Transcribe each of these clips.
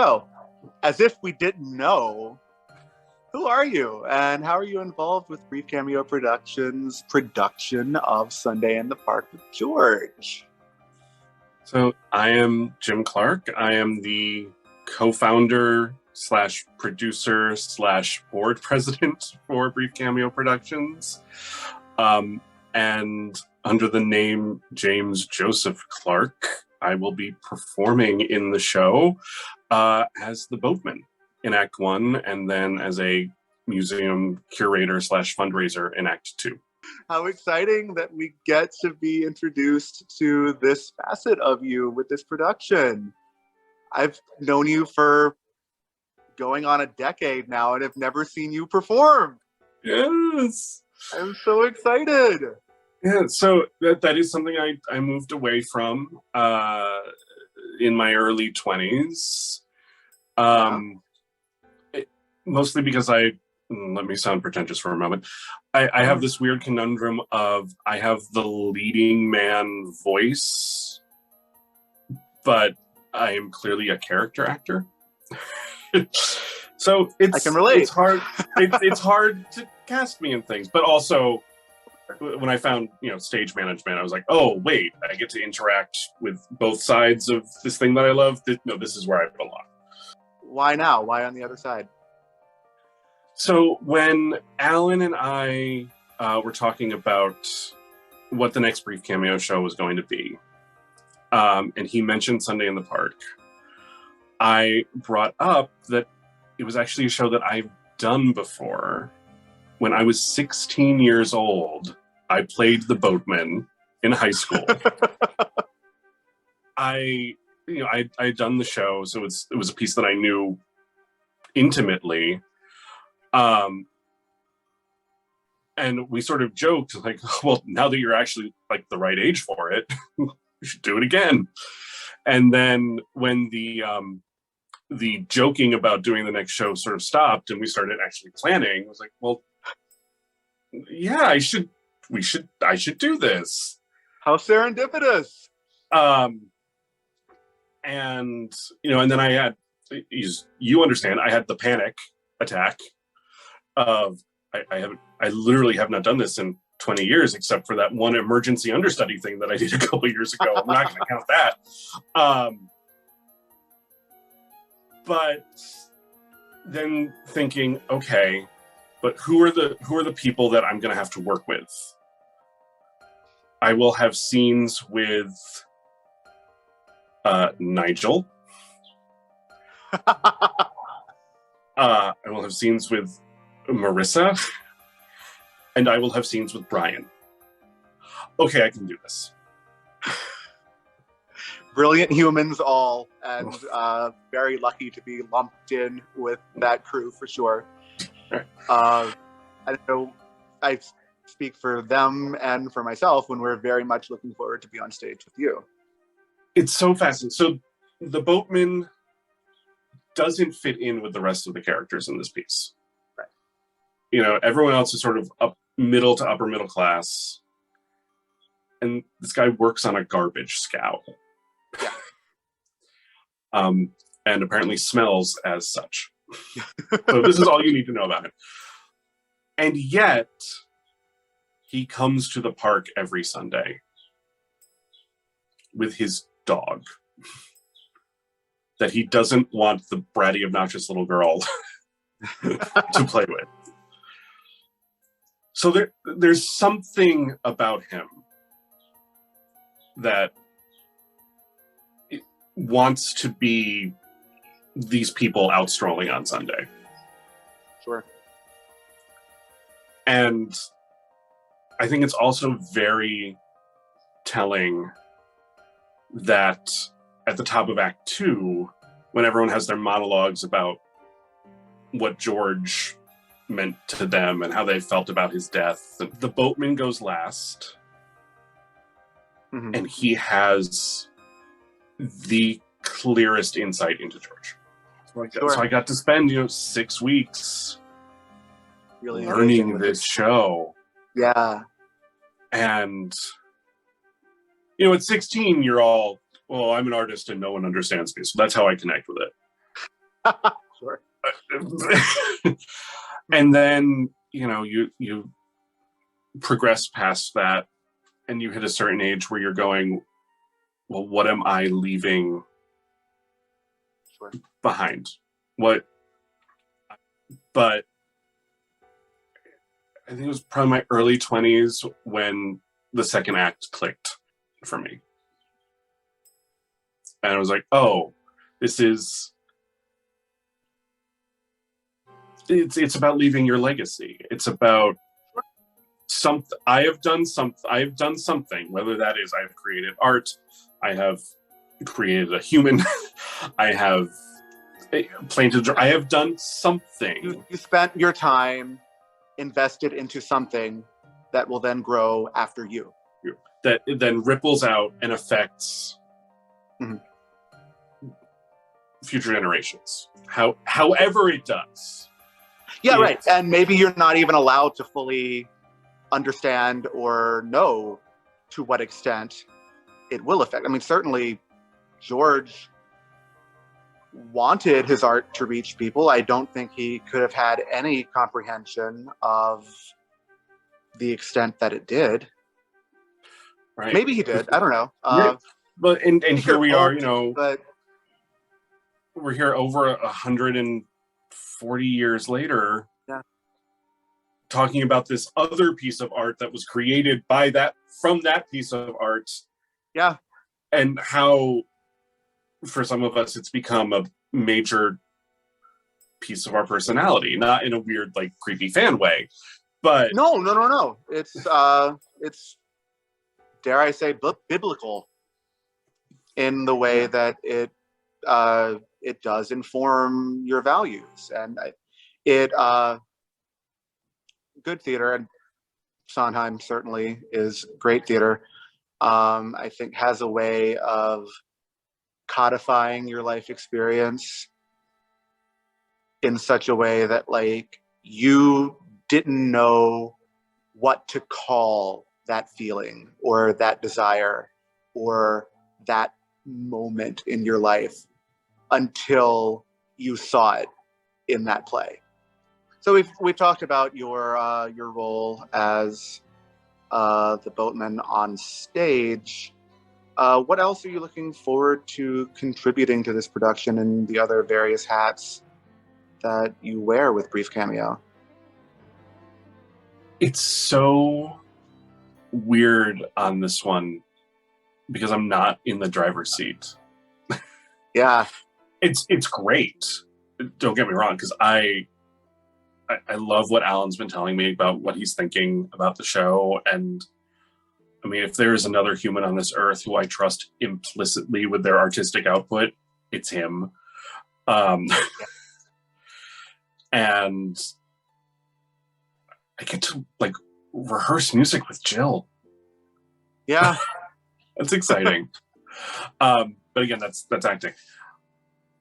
So, as if we didn't know, who are you and how are you involved with Brief Cameo Productions' production of Sunday in the Park with George? So I am Jim Clark. I am the co-founder slash producer slash board president for Brief Cameo Productions. And under the name James Joseph Clark, I will be performing in the show as the boatman in Act 1, and then as a museum curator slash fundraiser in Act 2. How exciting that we get to be introduced to this facet of you with this production. I've known you for going on a decade now and have never seen you perform. Yes. I'm so excited. Yeah, so that is something I moved away from in my early 20s. Mostly because let me sound pretentious for a moment. I have this weird conundrum of I have the leading man voice, but I am clearly a character actor. So I can relate. It's hard. It's hard to cast me in things, but also when I found stage management, I was like, oh wait, I get to interact with both sides of this thing that I love. This is where I belong. Why now? Why on the other side? So when Alan and I were talking about what the next Brief Cameo show was going to be, and he mentioned Sunday in the Park, I brought up that it was actually a show that I've done before. When I was 16 years old, I played the boatman in high school. I'd done the show, so it was a piece that I knew intimately. And we sort of joked like, well, now that you're actually like the right age for it, you should do it again. And then when the joking about doing the next show sort of stopped and we started actually planning, I was like, well, yeah, I should do this. How serendipitous. And then I had, you understand, I had the panic attack of I literally have not done this in 20 years except for that one emergency understudy thing that I did a couple years ago. I'm not going to count that. But then thinking, okay, but who are the people that I'm going to have to work with? I will have scenes with Nigel. I will have scenes with Marissa, and I will have scenes with Bryan. Okay, I can do this. Brilliant humans all, and very lucky to be lumped in with that crew for sure. Right. I know I speak for them and for myself when we're very much looking forward to be on stage with you. It's so fascinating. So the boatman doesn't fit in with the rest of the characters in this piece. Right. Everyone else is sort of up middle to upper middle class. And this guy works on a garbage scow. Yeah. And apparently smells as such. So this is all you need to know about him. And yet, he comes to the park every Sunday with his dog that he doesn't want the bratty, obnoxious little girl to play with. So there's something about him that it wants to be these people out strolling on Sunday. Sure. And I think it's also very telling that at the top of Act 2, when everyone has their monologues about what George meant to them and how they felt about his death, the boatman goes last. Mm-hmm. And he has the clearest insight into George. So I got to spend 6 weeks really learning this show. Yeah. And at 16 you're all, well, I'm an artist and no one understands me, so that's how I connect with it. Sure. And then, you progress past that and you hit a certain age where you're going, well, what am I leaving Sure. behind? But I think it was probably my early 20s when the second act clicked for me. And I was like, oh, it's about leaving your legacy. It's about I have done something, whether that is I have created art, I have created a human, I have planted, I have done something. You spent your time invested into something that will then grow after you. That it then ripples out and affects future generations. However it does. Yeah, right. And maybe you're not even allowed to fully understand or know to what extent it will affect. I mean, certainly George wanted his art to reach people. I don't think he could have had any comprehension of the extent that it did. Right. Maybe he did. I don't know. But and here we are, but we're here over 140 years later, talking about this other piece of art that was created from that piece of art. Yeah. And how, for some of us, it's become a major piece of our personality, not in a weird, like, creepy fan way, but no. It's dare I say biblical in the way that it does inform your values, and good theater, and Sondheim certainly is great theater. I think has a way of codifying your life experience in such a way that, like, you didn't know what to call that feeling or that desire or that moment in your life until you saw it in that play. So we've talked about your role as the boatman on stage. What else are you looking forward to contributing to this production and the other various hats that you wear with Brief Cameo? It's so weird on this one because I'm not in the driver's seat. Yeah. It's great. Don't get me wrong, because I love what Alan's been telling me about what he's thinking about the show. And I mean, if there is another human on this earth who I trust implicitly with their artistic output, it's him. And I get to, like, rehearse music with Jill. Yeah. That's exciting. But again, that's acting.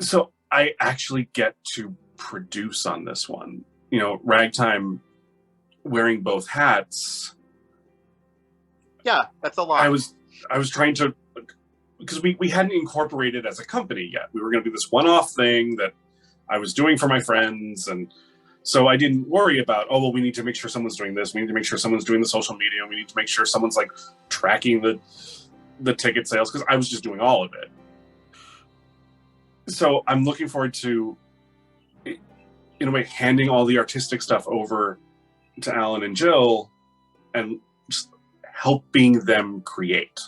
So I actually get to produce on this one. Ragtime, wearing both hats. Yeah, that's a lot. I was trying to, because we hadn't incorporated as a company yet. We were going to do this one-off thing that I was doing for my friends, and so I didn't worry about, oh, well, we need to make sure someone's doing this. We need to make sure someone's doing the social media. We need to make sure someone's, like, tracking the ticket sales, because I was just doing all of it. So I'm looking forward to, in a way, handing all the artistic stuff over to Alan and Jill and just helping them create.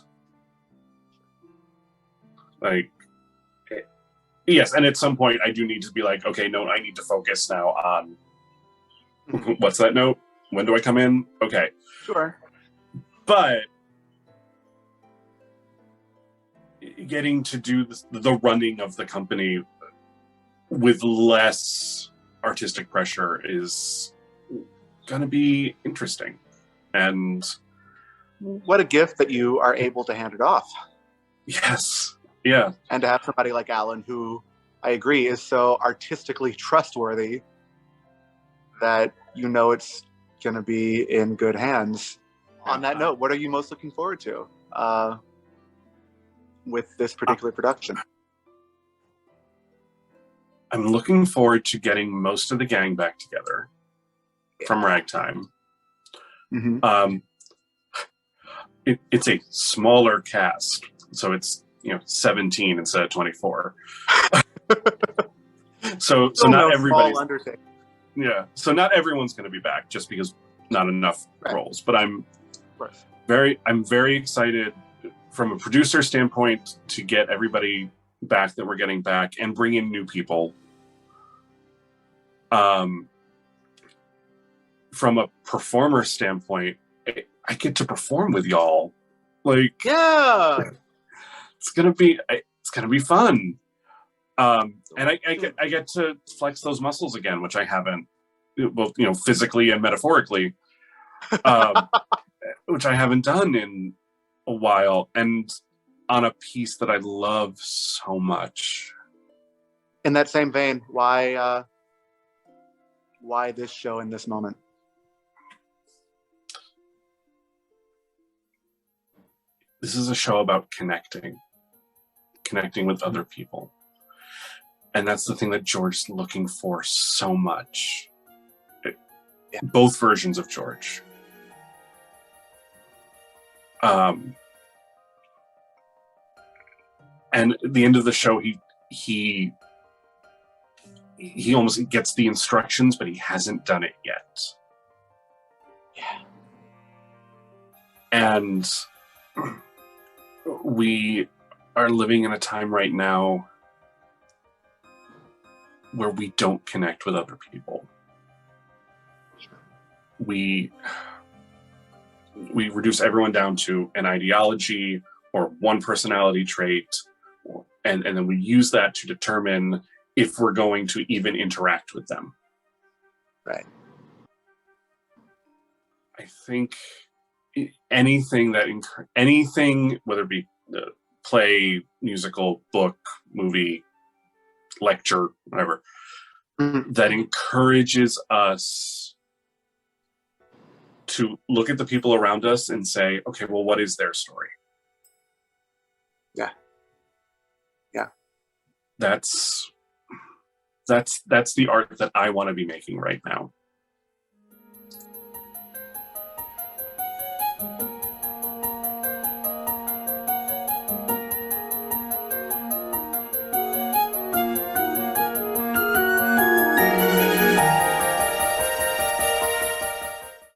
Like, yes, and at some point I do need to be like, okay, no, I need to focus now on what's that note? When do I come in? Okay. Sure. But getting to do the running of the company with less artistic pressure is going to be interesting. And what a gift that you are able to hand it off. Yes. Yeah. And to have somebody like Alan, who I agree is so artistically trustworthy that it's going to be in good hands. On that note, what are you most looking forward to with this particular production? I'm looking forward to getting most of the gang back together from Ragtime. Mm-hmm. It's a smaller cast, so it's 17 instead of 24. so not everybody's undertaking. Yeah, so not everyone's going to be back just because not enough roles. But I'm very excited from a producer standpoint to get everybody back that we're getting back and bring in new people. From a performer standpoint, I get to perform with y'all. Like, yeah, it's gonna be fun. And I get to flex those muscles again, which I haven't, both physically and metaphorically, which I haven't done in a while, and on a piece that I love so much. In that same vein, why this show in this moment? This is a show about connecting with other people. And that's the thing that George's looking for so much. Both versions of George. And at the end of the show, he almost gets the instructions, but he hasn't done it yet. Yeah. And we are living in a time right now where we don't connect with other people. We reduce everyone down to an ideology or one personality trait, and then we use that to determine if we're going to even interact with them. Right. I think anything, whether it be play, musical, book, movie, lecture, whatever, that encourages us to look at the people around us and say, okay, well, what is their story? Yeah. That's the art that I want to be making right now.